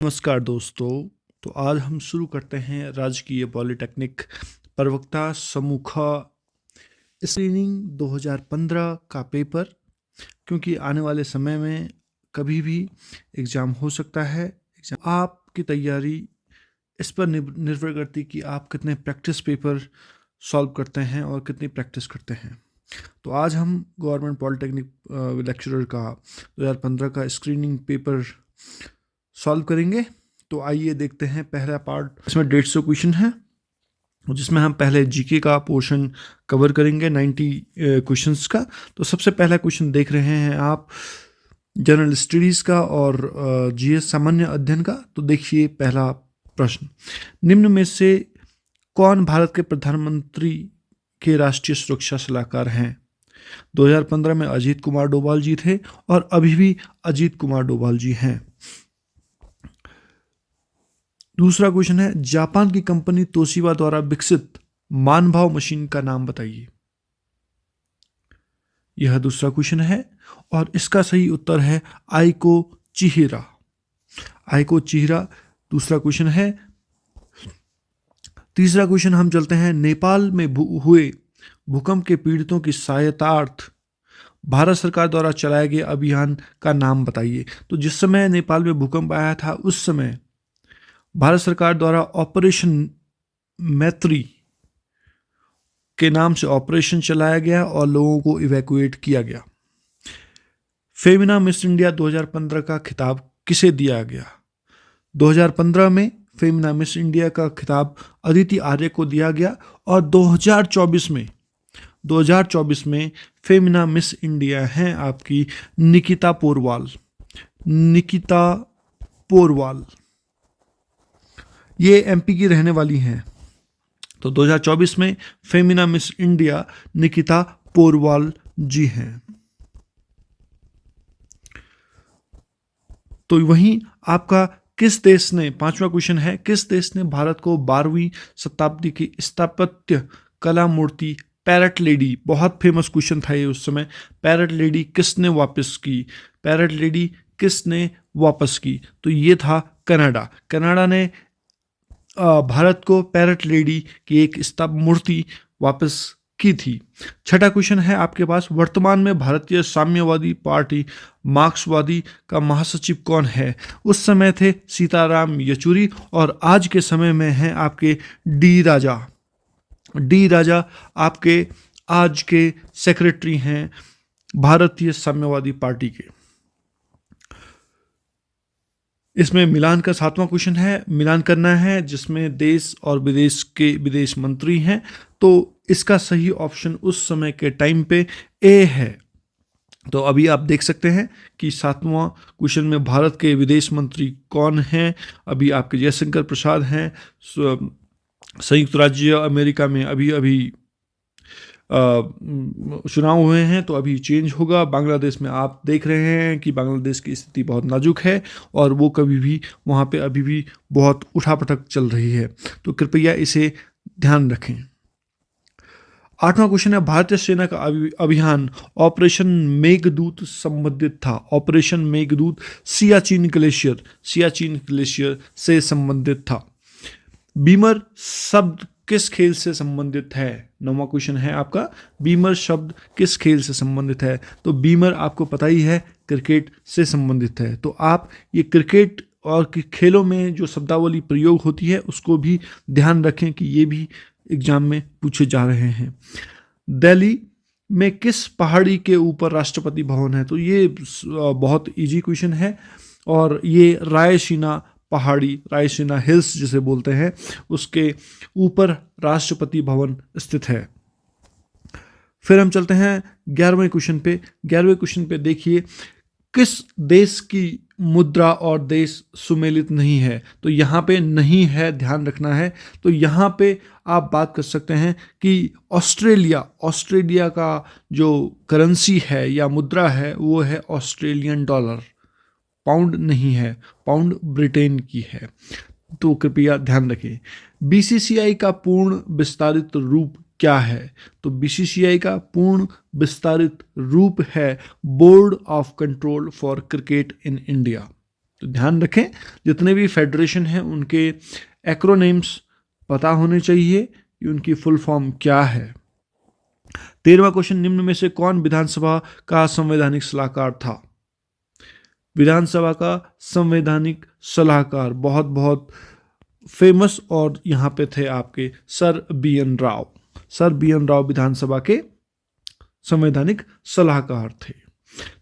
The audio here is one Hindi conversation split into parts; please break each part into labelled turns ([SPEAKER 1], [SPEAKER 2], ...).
[SPEAKER 1] नमस्कार दोस्तों। तो आज हम शुरू करते हैं राजकीय पॉलिटेक्निक प्रवक्ता समूखा स्क्रीनिंग 2015 का पेपर, क्योंकि आने वाले समय में कभी भी एग्ज़ाम हो सकता है। आपकी तैयारी इस पर निर्भर करती कि आप कितने प्रैक्टिस पेपर सॉल्व करते हैं और कितनी प्रैक्टिस करते हैं। तो आज हम गवर्नमेंट पॉलिटेक्निक लेक्चरर का 2015 का स्क्रीनिंग पेपर सॉल्व करेंगे। तो आइए देखते हैं पहला पार्ट। इसमें 150 क्वेश्चन है, जिसमें हम पहले जीके का पोर्शन कवर करेंगे 90 क्वेश्चंस का। तो सबसे पहला क्वेश्चन देख रहे हैं आप जनरल स्टडीज़ का और जीएस सामान्य अध्ययन का। तो देखिए पहला प्रश्न, निम्न में से कौन भारत के प्रधानमंत्री के राष्ट्रीय सुरक्षा सलाहकार हैं? 2015 में अजीत कुमार डोभाल जी थे और अभी भी अजीत कुमार डोभाल जी हैं। दूसरा क्वेश्चन है, जापान की कंपनी तोशिबा द्वारा विकसित मानभाव मशीन का नाम बताइए। यह दूसरा क्वेश्चन है और इसका सही उत्तर है आइको चिहिरा। आइको चिहिरा दूसरा क्वेश्चन है। तीसरा क्वेश्चन हम चलते हैं, नेपाल में हुए भूकंप के पीड़ितों की सहायतार्थ भारत सरकार द्वारा चलाए गए अभियान का नाम बताइए। तो जिस समय नेपाल में भूकंप आया था उस समय भारत सरकार द्वारा ऑपरेशन मैत्री के नाम से ऑपरेशन चलाया गया और लोगों को इवैक्यूएट किया गया। फेमिना मिस इंडिया 2015 का खिताब किसे दिया गया? 2015 में फेमिना मिस इंडिया का खिताब अदिति आर्य को दिया गया और 2024 में फेमिना मिस इंडिया हैं आपकी निकिता पोरवाल। निकिता पोरवाल ये एमपी की रहने वाली हैं। तो 2024 में फेमिना मिस इंडिया निकिता पोरवाल जी हैं। तो वहीं आपका किस देश ने, पांचवा क्वेश्चन है, किस देश ने भारत को 12वीं शताब्दी की स्थापत्य कला मूर्ति पैरट लेडी, बहुत फेमस क्वेश्चन था ये उस समय, पैरट लेडी किसने वापस की? पैरट लेडी किसने वापस की? तो ये था कनाडा। कनाडा ने भारत को पैरट लेडी की एक मूर्ति वापस की थी। छठा क्वेश्चन है आपके पास, वर्तमान में भारतीय साम्यवादी पार्टी मार्क्सवादी का महासचिव कौन है? उस समय थे सीताराम येचुरी और आज के समय में हैं आपके डी राजा। डी राजा आपके आज के सेक्रेटरी हैं भारतीय साम्यवादी पार्टी के। इसमें मिलान का 7वां क्वेश्चन है, मिलान करना है जिसमें देश और विदेश के विदेश मंत्री हैं। तो इसका सही ऑप्शन उस समय के टाइम पे ए है। तो अभी आप देख सकते हैं कि 7वां क्वेश्चन में भारत के विदेश मंत्री कौन हैं? अभी आपके जयशंकर प्रसाद हैं। संयुक्त राज्य अमेरिका में अभी चुनाव हुए हैं तो अभी चेंज होगा। बांग्लादेश में आप देख रहे हैं कि बांग्लादेश की स्थिति बहुत नाजुक है और वो कभी भी वहाँ पे अभी भी बहुत उठापटक चल रही है, तो कृपया इसे ध्यान रखें। 8वां क्वेश्चन है, भारतीय सेना का अभियान ऑपरेशन मेघदूत संबंधित था। ऑपरेशन मेघदूत सियाचिन ग्लेशियर से संबंधित था। बीमर शब्द किस खेल से संबंधित है? 9वां क्वेश्चन है आपका, बीमर शब्द किस खेल से संबंधित है? तो बीमर आपको पता ही है क्रिकेट से संबंधित है। तो आप ये क्रिकेट और खेलों में जो शब्दावली प्रयोग होती है उसको भी ध्यान रखें कि ये भी एग्जाम में पूछे जा रहे हैं। दिल्ली में किस पहाड़ी के ऊपर राष्ट्रपति भवन है? तो ये बहुत इजी क्वेश्चन है और ये रायसीना पहाड़ी, रायसीना हिल्स जिसे बोलते हैं, उसके ऊपर राष्ट्रपति भवन स्थित है। फिर हम चलते हैं 11वें क्वेश्चन पे। 11वें क्वेश्चन पे देखिए, किस देश की मुद्रा और देश सुमेलित नहीं है? तो यहाँ पे नहीं है, ध्यान रखना है। तो यहाँ पे आप बात कर सकते हैं कि ऑस्ट्रेलिया का जो करेंसी है या मुद्रा है वो है ऑस्ट्रेलियन डॉलर। पाउंड नहीं है, पाउंड ब्रिटेन की है, तो कृपया ध्यान रखें। बीसीसीआई का पूर्ण विस्तारित रूप क्या है? तो बीसीसीआई का पूर्ण विस्तारित रूप है board of control for cricket in India. तो ध्यान रखें, जितने भी फेडरेशन हैं उनके एक्रोनिम्स पता होने चाहिए कि उनकी फुल फॉर्म क्या है। 13वां क्वेश्चन, निम्न में से कौन विधानसभा का संवैधानिक सलाहकार था? विधानसभा का संवैधानिक सलाहकार बहुत बहुत फेमस और यहाँ पे थे आपके sir B N Rao. Sir B N Rao विधानसभा के संवैधानिक सलाहकार थे।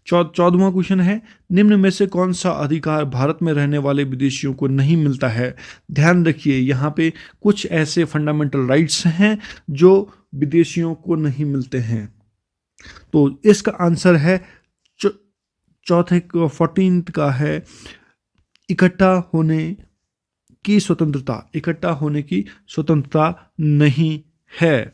[SPEAKER 1] 14वां क्वेश्चन है, निम्न में से कौन सा अधिकार भारत में रहने वाले विदेशियों को नहीं मिलता है? ध्यान रखिए, यहाँ पे कुछ ऐसे फंडामेंटल राइट्स हैं जो विदेशियों को नहीं मिलते हैं। तो इसका आंसर है चौथे 14th का है इकट्ठा होने की स्वतंत्रता। इकट्ठा होने की स्वतंत्रता नहीं है।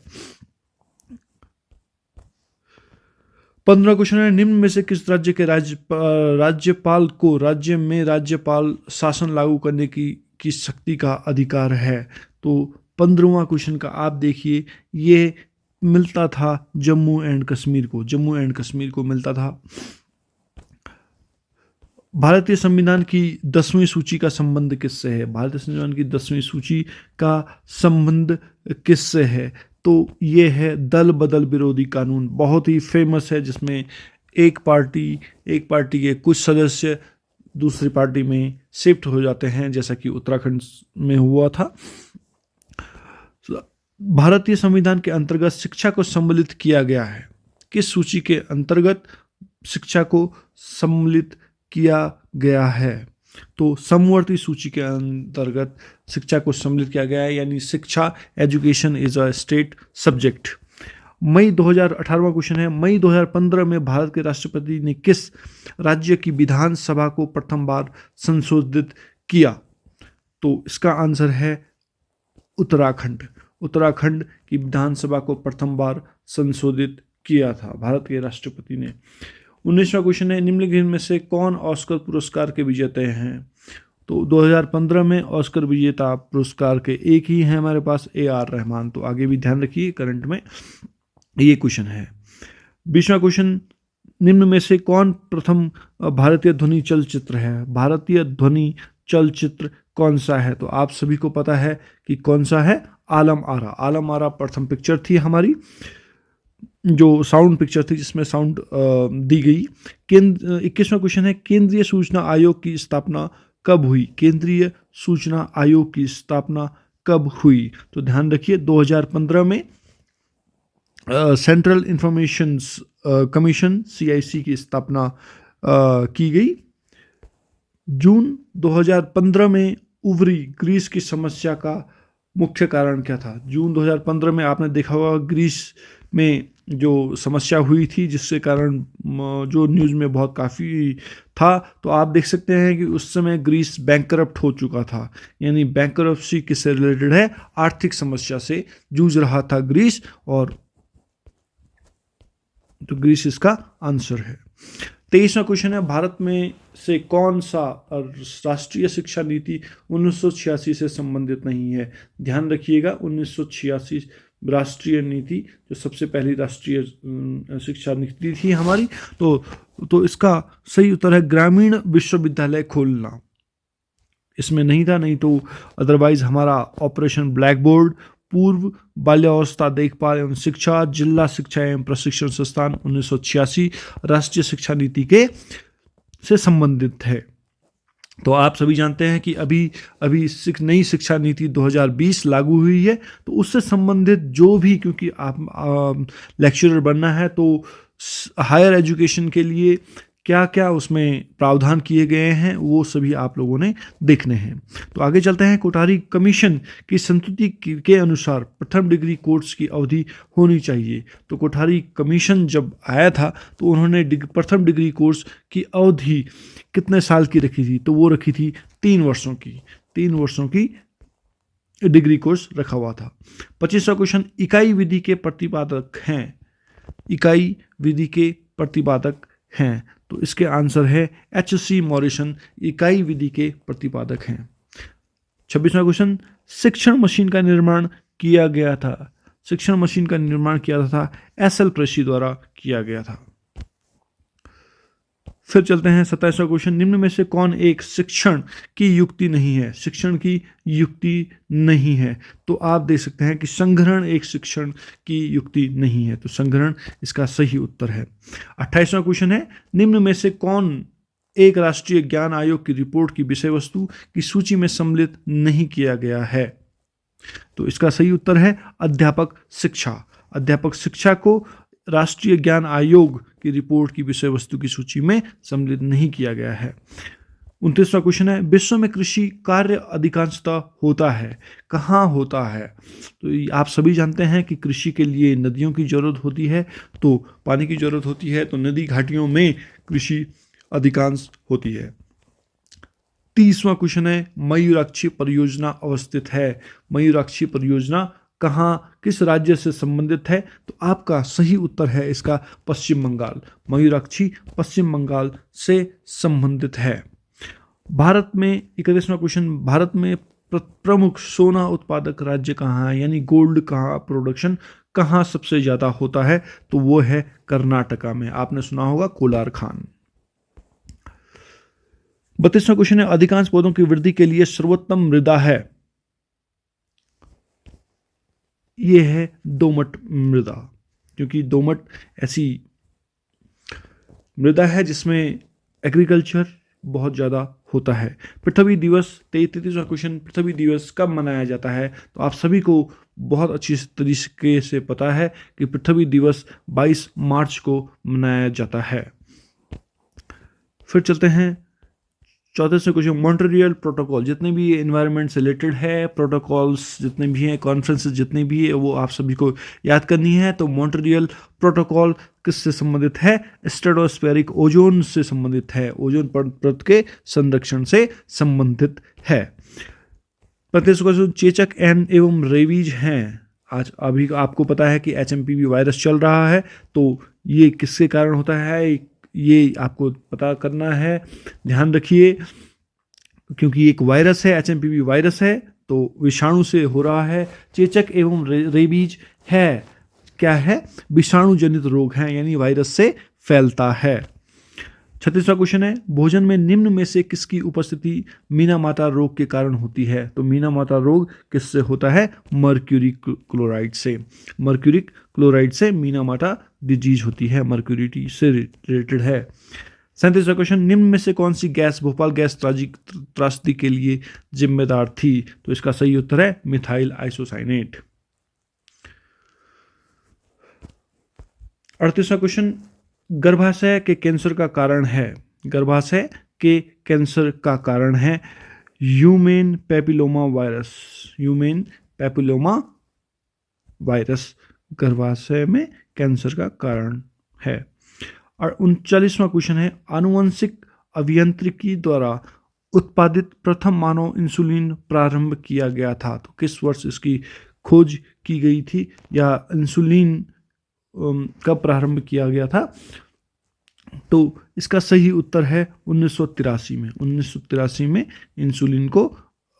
[SPEAKER 1] 15 क्वेश्चन है, निम्न में से किस राज्य के राज्यपाल को राज्य में राज्यपाल शासन लागू करने की शक्ति का अधिकार है? तो 15वां क्वेश्चन का आप देखिए, ये मिलता था जम्मू एंड कश्मीर को। जम्मू एंड कश्मीर को मिलता था। भारतीय संविधान की 10वीं सूची का संबंध किससे है? भारतीय संविधान की 10वीं सूची का संबंध किससे है? तो ये है दल बदल विरोधी कानून। बहुत ही फेमस है, जिसमें एक पार्टी के कुछ सदस्य दूसरी पार्टी में शिफ्ट हो जाते हैं, जैसा कि उत्तराखंड में हुआ था। भारतीय संविधान के अंतर्गत शिक्षा को सम्मिलित किया गया है। किस सूची के अंतर्गत शिक्षा को सम्मिलित किया गया है? तो समवर्ती सूची के अंतर्गत शिक्षा को सम्मिलित किया गया है, यानी शिक्षा, education is a state subject. मई 2018वां क्वेश्चन है, मई 2015 में भारत के राष्ट्रपति ने किस राज्य की विधानसभा को प्रथम बार संशोधित किया? तो इसका आंसर है उत्तराखंड। उत्तराखंड की विधानसभा को प्रथम बार संशोधित किया था भारत के राष्ट्रपति ने। 19वां क्वेश्चन है, निम्नलिखित में से कौन ऑस्कर पुरस्कार के विजेता हैं? तो 2015 में ऑस्कर विजेता पुरस्कार के एक ही हैं हमारे पास, AR रहमान। तो आगे भी ध्यान रखिए, करंट में ये क्वेश्चन है। 20वां क्वेश्चन, निम्न में से कौन प्रथम भारतीय ध्वनि चलचित्र है? भारतीय ध्वनि चलचित्र कौन सा है? तो आप सभी को पता है कि कौन सा है, आलम आरा। आलम आरा प्रथम पिक्चर थी हमारी, जो साउंड पिक्चर थी, जिसमें साउंड दी गई। 21वां क्वेश्चन है, केंद्रीय सूचना आयोग की स्थापना कब हुई? केंद्रीय सूचना आयोग की स्थापना कब हुई? तो ध्यान रखिए, 2015 में सेंट्रल इंफॉर्मेशन कमीशन CIC की स्थापना की गई। जून 2015 में उभरी ग्रीस की समस्या का मुख्य कारण क्या था? जून 2015 में आपने देखा होगा ग्रीस में जो समस्या हुई थी, जिसके कारण जो न्यूज़ में बहुत काफ़ी था। तो आप देख सकते हैं कि उस समय ग्रीस बैंकरप्ट हो चुका था। यानी बैंकरप्सी किससे रिलेटेड है? आर्थिक समस्या से जूझ रहा था ग्रीस, और तो ग्रीस इसका आंसर है। 23वां क्वेश्चन है, भारत में से कौन सा राष्ट्रीय शिक्षा नीति 1986 से संबंधित नहीं है? ध्यान रखिएगा, 1986 राष्ट्रीय नीति जो सबसे पहली राष्ट्रीय शिक्षा नीति थी हमारी, तो इसका सही उत्तर है ग्रामीण विश्वविद्यालय खोलना। इसमें नहीं था, नहीं तो अदरवाइज हमारा ऑपरेशन ब्लैक बोर्ड, पूर्व बाल्यावस्था देखभाल एवं शिक्षा, जिला शिक्षा एवं प्रशिक्षण संस्थान 1986 राष्ट्रीय शिक्षा नीति के से संबंधित है। तो आप सभी जानते हैं कि अभी नई शिक्षा नीति 2020 लागू हुई है, तो उससे संबंधित जो भी, क्योंकि आप लेक्चरर बनना है, तो हायर एजुकेशन के लिए क्या क्या उसमें प्रावधान किए गए हैं वो सभी आप लोगों ने देखने हैं। तो आगे चलते हैं। कोठारी कमीशन की संस्तुति के अनुसार प्रथम डिग्री कोर्स की अवधि होनी चाहिए। तो कोठारी कमीशन जब आया था तो उन्होंने प्रथम डिग्री कोर्स की अवधि कितने साल की रखी थी? तो वो रखी थी 3 वर्षों की। 3 वर्षों की डिग्री कोर्स रखा हुआ था। 25वां क्वेश्चन, इकाई विधि के प्रतिपादक हैं। इकाई विधि के प्रतिपादक हैं, तो इसके आंसर है HC मॉरिसन इकाई विधि के प्रतिपादक हैं। 26वां क्वेश्चन, शिक्षण मशीन का निर्माण किया गया था। शिक्षण मशीन का निर्माण किया था SL प्रेसी द्वारा किया गया था। फिर चलते हैं 27वां क्वेश्चन, निम्न में से कौन एक शिक्षण की युक्ति नहीं है? शिक्षण की युक्ति नहीं है, तो आप देख सकते हैं कि संग्रहण एक शिक्षण की युक्ति नहीं है, तो संग्रहण इसका सही उत्तर है। 28वां क्वेश्चन है, निम्न में से कौन एक राष्ट्रीय ज्ञान आयोग की रिपोर्ट की विषय वस्तु की सूची में सम्मिलित नहीं किया गया है? तो इसका सही उत्तर है अध्यापक शिक्षा। अध्यापक शिक्षा को राष्ट्रीय ज्ञान आयोग की रिपोर्ट की विषय वस्तु की सूची में सम्मिलित नहीं किया गया है। 29वां क्वेश्चन है, विश्व में कृषि कार्य अधिकांशतः होता है, कहाँ होता है? तो आप सभी जानते हैं कि कृषि के लिए नदियों की जरूरत होती है, तो पानी की जरूरत होती है, तो नदी घाटियों में कृषि अधिकांश होती है। 30वां क्वेश्चन है, मयूराक्षी परियोजना अवस्थित है। मयूराक्षी परियोजना कहाँ, किस राज्य से संबंधित है? तो आपका सही उत्तर है इसका पश्चिम बंगाल। मयूराक्षी पश्चिम बंगाल से संबंधित है। भारत में 31वां क्वेश्चन, भारत में प्रमुख सोना उत्पादक राज्य कहाँ है, यानी गोल्ड कहाँ प्रोडक्शन कहाँ सबसे ज़्यादा होता है? तो वो है कर्नाटका में। आपने सुना होगा कोलार खान। 32वां क्वेश्चन है, अधिकांश पौधों की वृद्धि के लिए सर्वोत्तम मृदा है, ये है दोमट मृदा, क्योंकि दोमट ऐसी मृदा है जिसमें एग्रीकल्चर बहुत ज़्यादा होता है। पृथ्वी दिवस 33वां क्वेश्चन, पृथ्वी दिवस कब मनाया जाता है? तो आप सभी को बहुत अच्छी तरीके से पता है कि पृथ्वी दिवस 22 मार्च को मनाया जाता है। फिर चलते हैं 34वां क्वेश्चन, मॉन्ट्रियल प्रोटोकॉल, जितने भी एनवायरनमेंट से रिलेटेड है प्रोटोकॉल्स जितने भी हैं, कॉन्फ्रेंसेस जितने भी है, वो आप सभी को याद करनी है। तो मॉन्ट्रियल प्रोटोकॉल किससे संबंधित है? स्ट्रेटोस्फेरिक ओजोन से संबंधित है, ओजोन परत के संरक्षण से संबंधित है। 35वां क्वेश्चन, चेचक एवं रेबीज हैं। आज अभी आपको पता है कि HMPV वायरस चल रहा है, तो ये किसके कारण होता है ये आपको पता करना है, ध्यान रखिए, क्योंकि एक वायरस है, HMPV वायरस है, तो विषाणु से हो रहा है। चेचक एवं रेबीज है, क्या है? विषाणु जनित रोग है, यानी वायरस से फैलता है। 36वां क्वेश्चन है, भोजन में निम्न में से किसकी उपस्थिति मीनामाता रोग के कारण होती है? तो मीनामाता रोग किससे होता है? मर्क्यूरी क्लोराइड से। मर्क्यूरी क्लोराइड से मीनामाता डिजीज होती है, मर्क्यूरिटी से रिलेटेड है। 37वां क्वेश्चन, निम्न में से कौन सी गैस भोपाल गैस त्रासदी के लिए जिम्मेदार थी? तो इसका सही उत्तर है मिथाइल आइसोसाइनेट। 38वां क्वेश्चन, गर्भाशय के कैंसर का कारण है, गर्भाशय के कैंसर का कारण है human papilloma virus. Human papilloma virus गर्भाशय में कैंसर का कारण है। और 39वां क्वेश्चन है, आनुवंशिक अभियांत्रिकी द्वारा उत्पादित प्रथम मानव इंसुलिन प्रारंभ किया गया था? तो किस वर्ष इसकी खोज की गई थी, या इंसुलिन कब प्रारंभ किया गया था? तो इसका सही उत्तर है 1983 में। 1983 में इंसुलिन को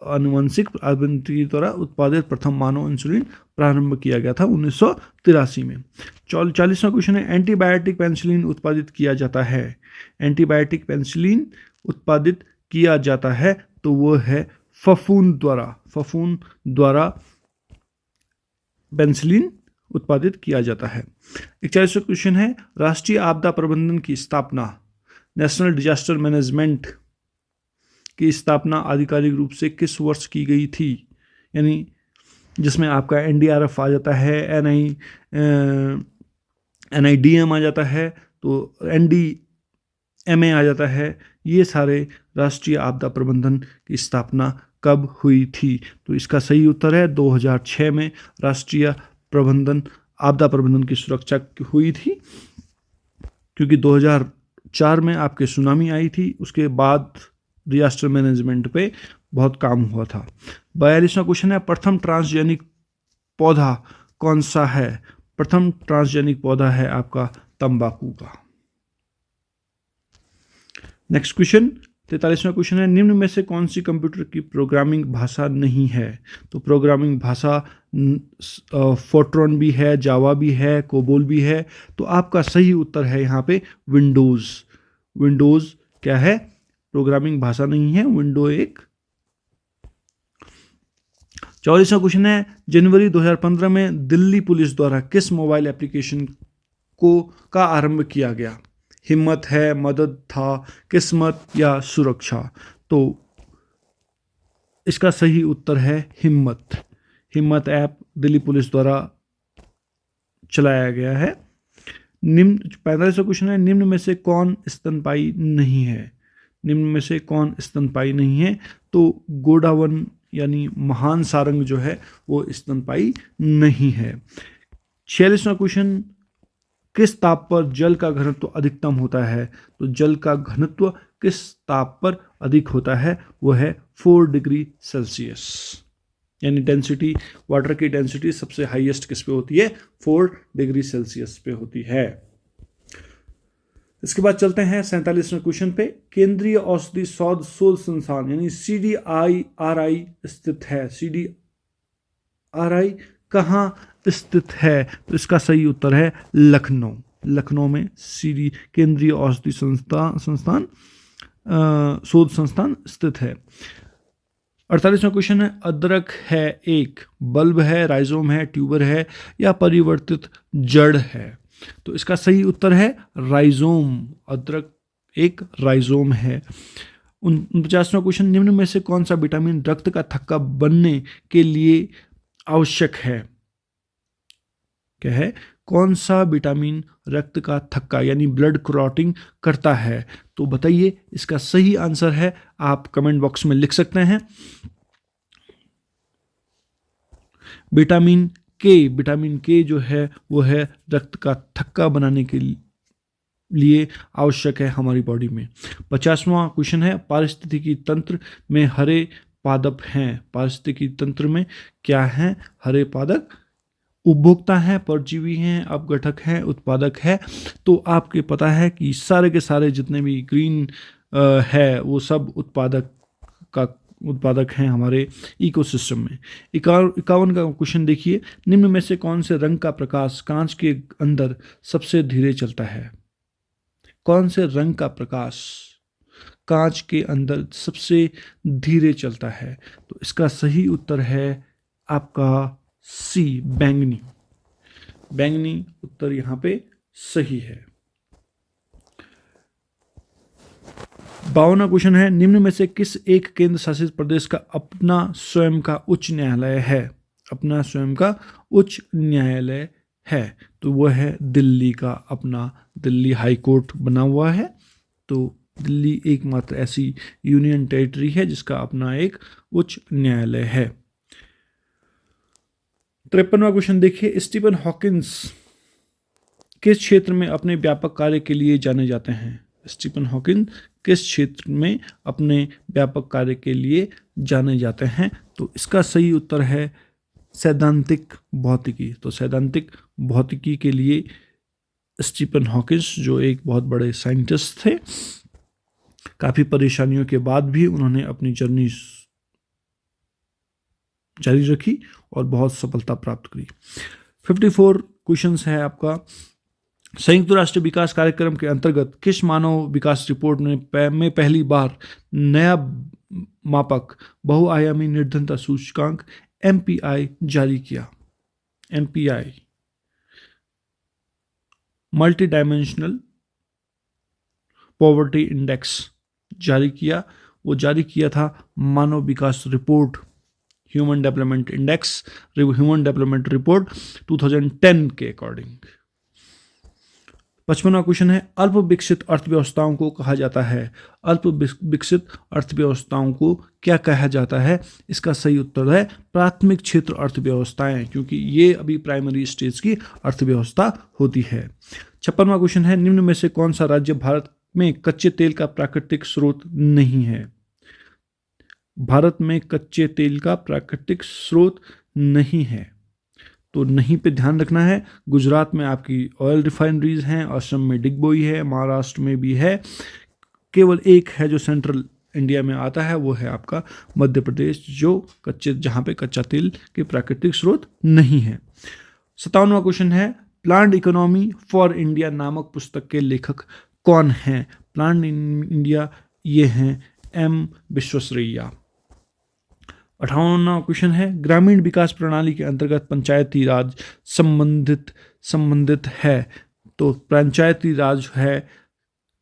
[SPEAKER 1] आनुवंशिक अभियांत्रिकी द्वारा उत्पादित प्रथम मानव इंसुलिन प्रारंभ किया गया था 1983 में। 40वां क्वेश्चन है, एंटीबायोटिक पेनिसिलिन उत्पादित किया जाता है। एंटीबायोटिक पेनिसिलिन उत्पादित किया जाता है, तो वो है फफूंद द्वारा। फफूंद द्वारा पेनिसिलिन उत्पादित किया जाता है। 41वां क्वेश्चन है, राष्ट्रीय आपदा प्रबंधन की स्थापना, नेशनल डिजास्टर मैनेजमेंट की स्थापना आधिकारिक रूप से किस वर्ष की गई थी? यानी जिसमें आपका NDRF आ जाता है, NIDM आ जाता है, तो NDMA आ जाता है। ये सारे राष्ट्रीय आपदा प्रबंधन की स्थापना कब हुई थी? तो इसका सही उत्तर है 2006 में राष्ट्रीय आपदा प्रबंधन की सुरक्षा हुई थी, क्योंकि 2004 में आपके सुनामी आई थी, उसके बाद डिजास्टर मैनेजमेंट पे बहुत काम हुआ था। 42वां क्वेश्चन है, प्रथम ट्रांसजेनिक पौधा कौन सा है? प्रथम ट्रांसजेनिक पौधा है आपका तंबाकू का। नेक्स्ट क्वेश्चन 43वां क्वेश्चन है, निम्न में से कौन सी कंप्यूटर की प्रोग्रामिंग भाषा नहीं है? तो प्रोग्रामिंग भाषा फोर्ट्रॉन भी है, जावा भी है, कोबोल भी है, तो आपका सही उत्तर है यहाँ पे विंडोज़। विंडोज क्या है? प्रोग्रामिंग भाषा नहीं है, विंडो एक। 44वां क्वेश्चन है, जनवरी 2015 में दिल्ली पुलिस द्वारा किस मोबाइल एप्लीकेशन का आरंभ किया गया? हिम्मत है, मदद था, किस्मत या सुरक्षा? तो इसका सही उत्तर है हिम्मत। हिम्मत ऐप दिल्ली पुलिस द्वारा चलाया गया है। 45वां क्वेश्चन है, निम्न में से कौन स्तनपायी नहीं है? निम्न में से कौन स्तनपायी नहीं है? तो गोडावन यानी महान सारंग जो है वो स्तनपायी नहीं है। 46वां क्वेश्चन, किस ताप पर जल का घनत्व अधिकतम होता है? तो जल का घनत्व किस ताप पर अधिक होता है? वो है 4 डिग्री सेल्सियस। यानी डेंसिटी, वाटर की डेंसिटी सबसे हाईएस्ट किस पे होती है? 4 डिग्री सेल्सियस पे होती है। इसके बाद चलते हैं 47वें क्वेश्चन पे। केंद्रीय औषधि शोध संस्थान यानी CDRI स्थित है। CDRI कहाँ स्थित है? तो इसका सही उत्तर है लखनऊ। लखनऊ में केंद्रीय औषधि संस्थान शोध संस्थान स्थित है। 48वां क्वेश्चन है, अदरक है एक बल्ब है, राइजोम है, ट्यूबर है या परिवर्तित जड़ है? तो इसका सही उत्तर है राइजोम। अदरक एक राइजोम है। 49वां क्वेश्चन, निम्न में से कौन सा विटामिन रक्त का थक्का बनने के लिए आवश्यक है? क्या है? कौन सा विटामिन रक्त का थक्का यानी ब्लड क्लॉटिंग करता है? तो बताइए, इसका सही आंसर है, आप कमेंट बॉक्स में लिख सकते हैं, विटामिन के। विटामिन के जो है वो है रक्त का थक्का बनाने के लिए आवश्यक है हमारी बॉडी में। 50वां क्वेश्चन है, पारिस्थितिकी तंत्र में हरे पादप हैं। पारिस्थितिकी तंत्र में क्या है? हरे पादप उपभोक्ता हैं, परजीवी हैं, अपघटक हैं, उत्पादक है। तो आपके पता है कि सारे के सारे जितने भी ग्रीन है वो सब उत्पादक हैं हमारे इकोसिस्टम में। 51 का क्वेश्चन देखिए, निम्न में से कौन से रंग का प्रकाश कांच के अंदर सबसे धीरे चलता है? कौन से रंग का प्रकाश कांच के अंदर सबसे धीरे चलता है? तो इसका सही उत्तर है आपका सी, बैंगनी। बैंगनी उत्तर यहां पे सही है। 52वां क्वेश्चन है, निम्न में से किस एक केंद्र शासित प्रदेश का अपना स्वयं का उच्च न्यायालय है? अपना स्वयं का उच्च न्यायालय है तो वह है दिल्ली का अपना दिल्ली हाई कोर्ट बना हुआ है। तो दिल्ली एकमात्र ऐसी यूनियन टेरिटरी है जिसका अपना एक उच्च न्यायालय है। 53वां क्वेश्चन देखिए, स्टीफन हॉकिंस किस क्षेत्र में अपने व्यापक कार्य के लिए जाने जाते हैं? स्टीफन हॉकिंस किस क्षेत्र में अपने व्यापक कार्य के लिए जाने जाते हैं? तो इसका सही उत्तर है सैद्धांतिक भौतिकी। तो सैद्धांतिक भौतिकी के लिए स्टीफन हॉकिंस जो एक बहुत बड़े साइंटिस्ट थे, काफ़ी परेशानियों के बाद भी उन्होंने अपनी जर्नी जारी रखी और बहुत सफलता प्राप्त करी। 54 क्वेश्चंस है आपका, संयुक्त राष्ट्र विकास कार्यक्रम के अंतर्गत किस मानव विकास रिपोर्ट में पहली बार नया मापक बहुआयामी निर्धनता सूचकांक MPI जारी किया? MPI multi dimensional poverty index जारी किया। वो जारी किया था मानव विकास रिपोर्ट, human development index, human development report 2010 के अकॉर्डिंग। 55वां क्वेश्चन है, अल्प विकसित अर्थव्यवस्थाओं को कहा जाता है। अल्प विकसित अर्थव्यवस्थाओं को क्या कहा जाता है? इसका सही उत्तर है प्राथमिक क्षेत्र अर्थव्यवस्थाएं, क्योंकि ये अभी प्राइमरी स्टेज की अर्थव्यवस्था होती है। 56वां क्वेश्चन है, निम्न में से कौन सा राज्य भारत में कच्चे तेल का प्राकृतिक स्रोत नहीं है? भारत में कच्चे तेल का प्राकृतिक स्रोत नहीं है तो नहीं पे ध्यान रखना है। गुजरात में आपकी ऑयल रिफाइनरीज हैं, असम में डिगबोई है, महाराष्ट्र में भी है, केवल एक है जो सेंट्रल इंडिया में आता है वो है आपका मध्य प्रदेश, जो जहाँ पे कच्चा तेल के प्राकृतिक स्रोत नहीं है। 57वां क्वेश्चन है, प्लांट इकोनॉमी फॉर इंडिया नामक पुस्तक के लेखक कौन हैं? प्लान इन इंडिया, ये हैं एम विश्वेश्वरैया। 58वां क्वेश्चन है, ग्रामीण विकास प्रणाली के अंतर्गत पंचायती राज संबंधित है। तो पंचायती राज है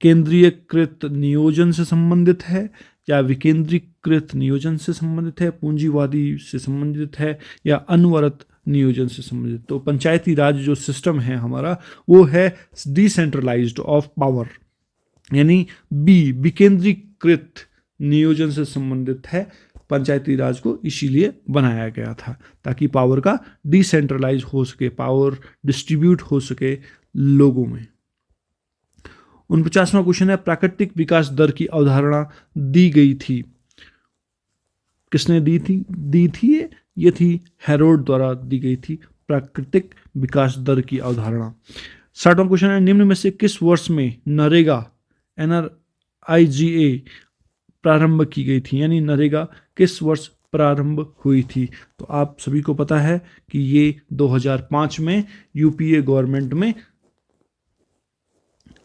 [SPEAKER 1] केंद्रीयकृत नियोजन से संबंधित है, या विकेंद्रीकृत नियोजन से संबंधित है, पूंजीवादी से संबंधित है, या अनवरत नियोजन से संबंधित। तो पंचायती राज जो सिस्टम है हमारा, वो है डिसेंट्रलाइज्ड ऑफ पावर, यानी बी विकेंद्रीकृत नियोजन से संबंधित है। पंचायती राज को इसीलिए बनाया गया था ताकि पावर का डिसेंट्रलाइज हो सके, पावर डिस्ट्रीब्यूट हो सके लोगों में। 49वां क्वेश्चन है, प्राकृतिक विकास दर की अवधारणा दी गई थी, किसने दी थी ये थी हेरोड द्वारा दी गई थी, प्राकृतिक विकास दर की अवधारणा। 60वां क्वेश्चन है, निम्न में से किस वर्ष में नरेगा NRIGA प्रारंभ की गई थी, यानी नरेगा किस वर्ष प्रारंभ हुई थी। तो आप सभी को पता है कि ये 2005 में यूपीए गवर्नमेंट में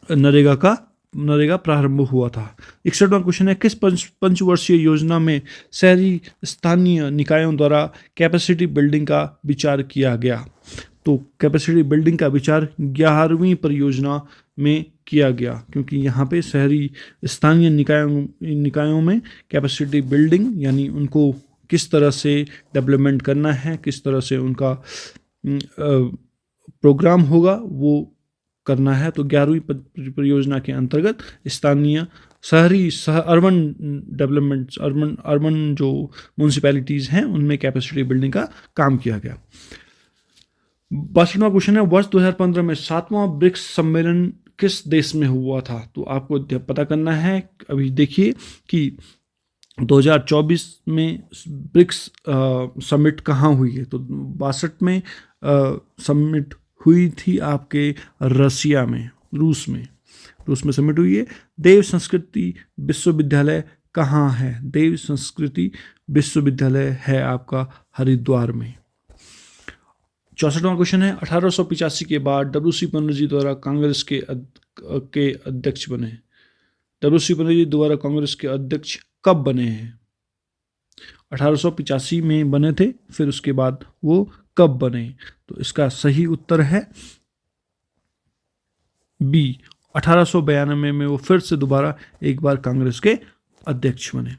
[SPEAKER 1] नरेगा प्रारंभ हुआ था। 61वां क्वेश्चन है, किस पंचवर्षीय योजना में शहरी स्थानीय निकायों द्वारा कैपेसिटी बिल्डिंग का विचार किया गया। तो कैपेसिटी बिल्डिंग का विचार 11वीं परियोजना में किया गया, क्योंकि यहाँ पे शहरी स्थानीय निकायों में कैपेसिटी बिल्डिंग यानी उनको किस तरह से डेवलपमेंट करना है, किस तरह से उनका प्रोग्राम होगा वो करना है। तो 11वीं परियोजना के अंतर्गत स्थानीय अर्बन डेवलपमेंट, अर्बन जो म्यूनसिपैलिटीज़ हैं उनमें कैपेसिटी बिल्डिंग का काम किया गया। 62वां क्वेश्चन है, वर्ष 2015 में 7वां ब्रिक्स सम्मेलन किस देश में हुआ था। तो आपको पता करना है, अभी देखिए कि 2024 में ब्रिक्स समिट कहाँ हुई है। तो 62 में समिट हुई थी आपके रसिया में, रूस में समिट हुई है। देव संस्कृति विश्वविद्यालय कहाँ है। देव संस्कृति विश्वविद्यालय है आपका हरिद्वार में। 64वां क्वेश्चन है, 1885 के बाद WC बनर्जी द्वारा कांग्रेस के अध्यक्ष बने। WC बनर्जी द्वारा कांग्रेस के अध्यक्ष कब बने हैं। 1885 में बने थे, फिर उसके बाद वो कब बने। तो इसका सही उत्तर है बी, 1892 में वो फिर से दोबारा एक बार कांग्रेस के अध्यक्ष बने।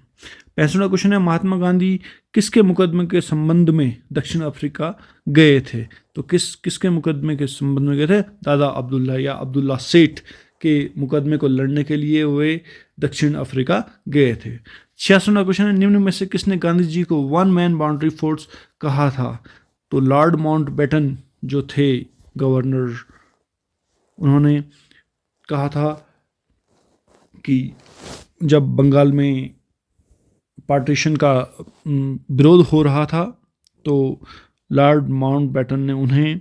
[SPEAKER 1] 65वां क्वेश्चन है, महात्मा गांधी किसके मुकदमे के संबंध में दक्षिण अफ्रीका गए थे। तो किसके मुकदमे के संबंध में गए थे। दादा अब्दुल्ला या अब्दुल्ला सेठ के मुकदमे को लड़ने के लिए वे दक्षिण अफ्रीका गए थे। 66वां क्वेश्चन है, निम्न में से किसने गांधी जी को वन मैन बाउंड्री फोर्स कहा था। तो लॉर्ड माउंटबेटन जो थे गवर्नर, उन्होंने कहा था कि जब बंगाल में पार्टीशन का विरोध हो रहा था तो लॉर्ड माउंटबेटन ने उन्हें,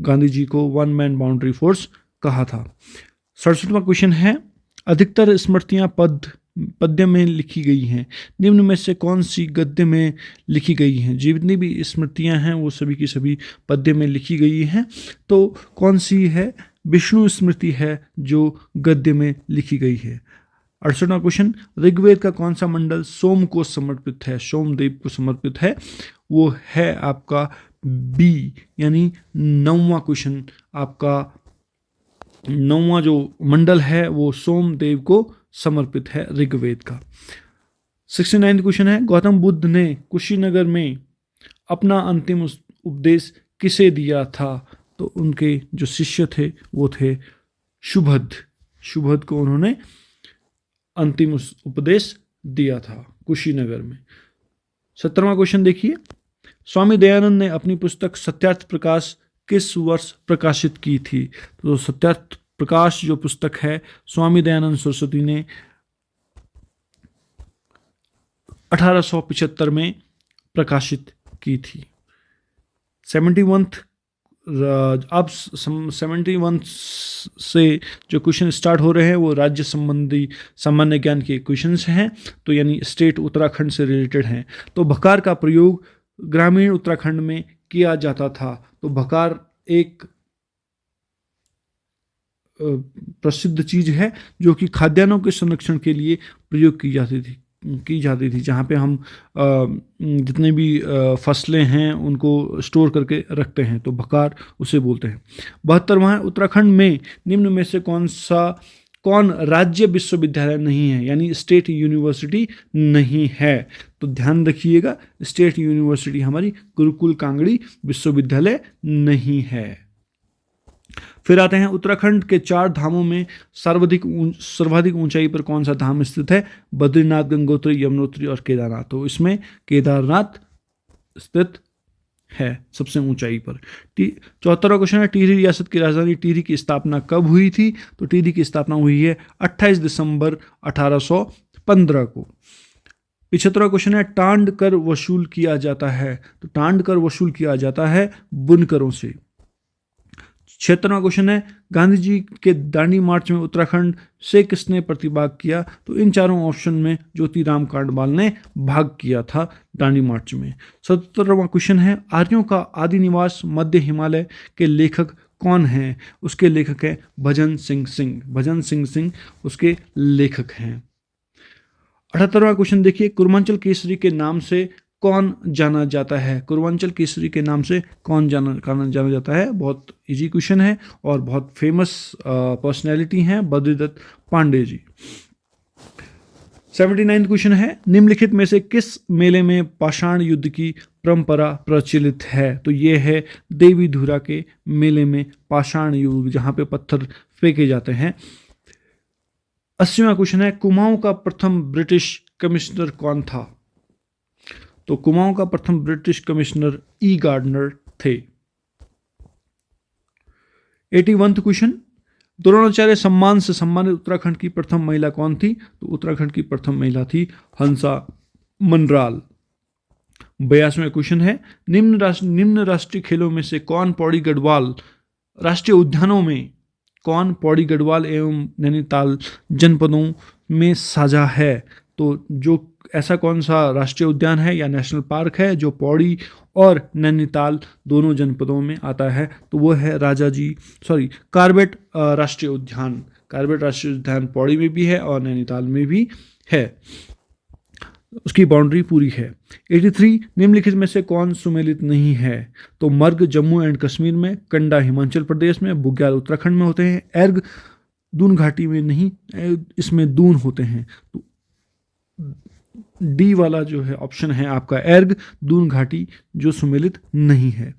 [SPEAKER 1] गांधी जी को वन मैन बाउंड्री फोर्स कहा था। 67वां क्वेश्चन है, अधिकतर स्मृतियां पद्य में लिखी गई हैं, निम्न में से कौन सी गद्य में लिखी गई हैं। जितनी भी स्मृतियां हैं वो सभी की सभी पद्य में लिखी गई हैं। तो कौन सी है, विष्णु स्मृति है जो गद्य में लिखी गई है। 68वां क्वेश्चन, ऋग्वेद का कौन सा मंडल सोम को समर्पित है, सोमदेव को समर्पित है। वो है आपका बी, यानी 9वां क्वेश्चन, आपका 9वां जो मंडल है वो सोमदेव को समर्पित है ऋग्वेद का। 69वां क्वेश्चन है, गौतम बुद्ध ने कुशीनगर में अपना अंतिम उपदेश किसे दिया था। तो उनके जो शिष्य थे वो थे शुभद को उन्होंने अंतिम उपदेश दिया था कुशीनगर में। 70वां क्वेश्चन देखिए, स्वामी दयानंद ने अपनी पुस्तक सत्यार्थ प्रकाश किस वर्ष प्रकाशित की थी। तो सत्यार्थ प्रकाश जो पुस्तक है स्वामी दयानंद सरस्वती ने 1875 में प्रकाशित की थी। 71 अब 71 से जो क्वेश्चन स्टार्ट हो रहे हैं वो राज्य संबंधी सामान्य ज्ञान के क्वेश्चंस हैं, तो यानी स्टेट उत्तराखंड से रिलेटेड हैं। तो भकार का प्रयोग ग्रामीण उत्तराखंड में किया जाता था। तो भकार एक प्रसिद्ध चीज़ है जो कि खाद्यान्नों के संरक्षण के लिए प्रयोग की जाती थी, जहाँ पे हम जितने भी फसलें हैं उनको स्टोर करके रखते हैं, तो भकार उसे बोलते हैं। 72वां है, उत्तराखंड में निम्न में से कौन राज्य विश्वविद्यालय नहीं है, यानी स्टेट यूनिवर्सिटी नहीं है। तो ध्यान रखिएगा, स्टेट यूनिवर्सिटी हमारी गुरुकुल कांगड़ी विश्वविद्यालय नहीं है। फिर आते हैं उत्तराखंड के 4 धामों में सर्वाधिक ऊंचाई पर कौन सा धाम स्थित है? बद्रीनाथ, गंगोत्री, यमुनोत्री और केदारनाथ। तो इसमें केदारनाथ स्थित है सबसे ऊंचाई पर। 74वां क्वेश्चन है, टिहरी रियासत की राजधानी टिहरी की स्थापना कब हुई थी? तो टिहरी की स्थापना हुई है 28 दिसंबर 1815 को। 75वां क्वेश्चन है, टांड कर वसूल किया जाता है? तो टांड कर वसूल किया जाता है बुनकरों से। 76वां क्वेश्चन है, गांधी जी के दांडी मार्च में उत्तराखंड से किसने प्रतिभाग किया? तो इन चारों ऑप्शन में ज्योतिराम कांडपाल ने भाग किया था दांडी मार्च में। 77वां क्वेश्चन है, आर्यों का आदि निवास मध्य हिमालय के लेखक कौन हैं? उसके लेखक हैं भजन सिंह उसके लेखक हैं। 78वां क्वेश्चन देखिए, पूर्वांचल केसरी के नाम से कौन जाना जाता है? पूर्वांचल केसरी के नाम से कौन जाना जाता है? बहुत इजी क्वेश्चन है और बहुत फेमस पर्सनैलिटी हैं, बद्रीदत्त पांडे जी। 79वां क्वेश्चन है, निम्नलिखित में से किस मेले में पाषाण युद्ध की परंपरा प्रचलित है? तो ये है देवी धुरा के मेले में पाषाण युद्ध, जहाँ पे पत्थर फेंके जाते हैं। 80वां क्वेश्चन है, कुमाऊं का प्रथम ब्रिटिश कमिश्नर कौन था? तो कुमाऊं का प्रथम ब्रिटिश कमिश्नर ई गार्डनर थे। 81वां क्वेश्चन, द्रोणाचार्य सम्मान से सम्मानित उत्तराखंड की प्रथम महिला कौन थी? तो उत्तराखंड की प्रथम महिला थी हंसा मनराल। 82वां क्वेश्चन है, निम्न राष्ट्रीय खेलों में से कौन पौड़ी गढ़वाल राष्ट्रीय उद्यानों में कौन पौड़ी गढ़वाल एवं नैनीताल जनपदों में साझा है? तो जो ऐसा कौन सा राष्ट्रीय उद्यान है या नेशनल पार्क है जो पौड़ी और नैनीताल दोनों जनपदों में आता है? तो वो है कार्बेट राष्ट्रीय उद्यान। कार्बेट राष्ट्रीय उद्यान पौड़ी में भी है और नैनीताल में भी है, उसकी बाउंड्री पूरी है। 83, निम्नलिखित में से कौन सुमेलित नहीं है? तो मर्ग जम्मू एंड कश्मीर में, कंडा हिमाचल प्रदेश में, बुग्याल उत्तराखंड में होते हैं, एर्ग दून घाटी में नहीं, इसमें दून होते हैं। तो डी वाला जो है ऑप्शन है आपका एर्ग दून घाटी जो सुमेलित नहीं है।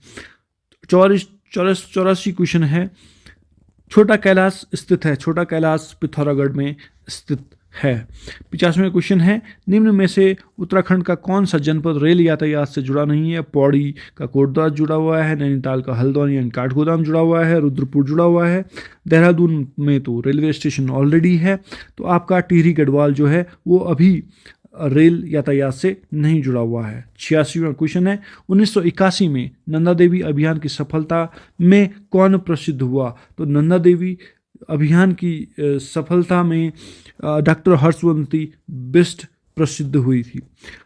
[SPEAKER 1] 84 क्वेश्चन है, छोटा कैलाश स्थित है? छोटा कैलाश पिथौरागढ़ में स्थित है। 85वां क्वेश्चन है, निम्न में से उत्तराखंड का कौन सा जनपद रेल यातायात से जुड़ा नहीं है? पौड़ी का कोटद्वार जुड़ा हुआ है, नैनीताल का हल्द्वानी एंड काठगोदाम जुड़ा हुआ है, रुद्रपुर जुड़ा हुआ है, देहरादून में तो रेलवे स्टेशन ऑलरेडी है। तो आपका टिहरी गढ़वाल जो है वो अभी रेल यातायात से नहीं जुड़ा हुआ है। 86वां क्वेश्चन है, 1981 में नंदा देवी अभियान की सफलता में कौन प्रसिद्ध हुआ? तो नंदा देवी अभियान की सफलता में डॉक्टर हर्षवर्धन बिष्ट प्रसिद्ध हुई थी।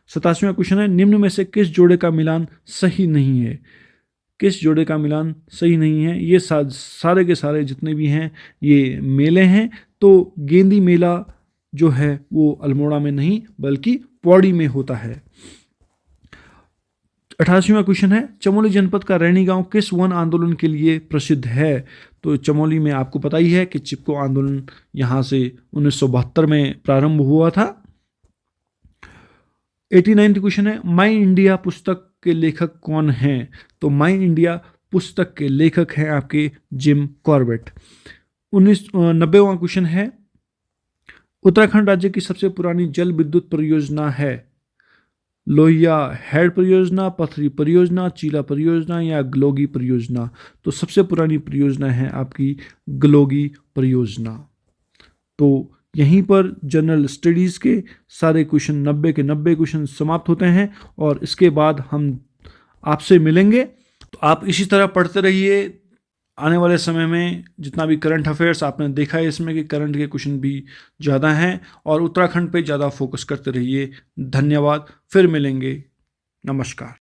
[SPEAKER 1] 87वां क्वेश्चन है, निम्न में से किस जोड़े का मिलान सही नहीं है? किस जोड़े का मिलान सही नहीं है? ये सारे के सारे जितने भी हैं ये मेले हैं। तो गेंदी मेला जो है वो अल्मोड़ा में नहीं बल्कि पौड़ी में होता है। 88वां क्वेश्चन है, चमोली जनपद का रैणी गांव किस वन आंदोलन के लिए प्रसिद्ध है? तो चमोली में आपको पता ही है कि चिपको आंदोलन यहाँ से 1972 में प्रारंभ हुआ था। 89वां क्वेश्चन है, माई इंडिया पुस्तक के लेखक कौन हैं? तो माई इंडिया पुस्तक के लेखक हैं आपके जिम कॉर्बेट। 90वां क्वेश्चन है, उत्तराखंड राज्य की सबसे पुरानी जल विद्युत परियोजना है? लोहिया हेड परियोजना, पथरी परियोजना, चीला परियोजना या गलोगी परियोजना? तो सबसे पुरानी परियोजना है आपकी गलोगी परियोजना। तो यहीं पर जनरल स्टडीज़ के सारे क्वेश्चन 90 के 90 क्वेश्चन समाप्त होते हैं और इसके बाद हम आपसे मिलेंगे। तो आप इसी तरह पढ़ते रहिए। आने वाले समय में जितना भी करंट अफेयर्स आपने देखा है इसमें कि करंट के क्वेश्चन भी ज़्यादा हैं और उत्तराखंड पे ज़्यादा फोकस करते रहिए। धन्यवाद, फिर मिलेंगे, नमस्कार।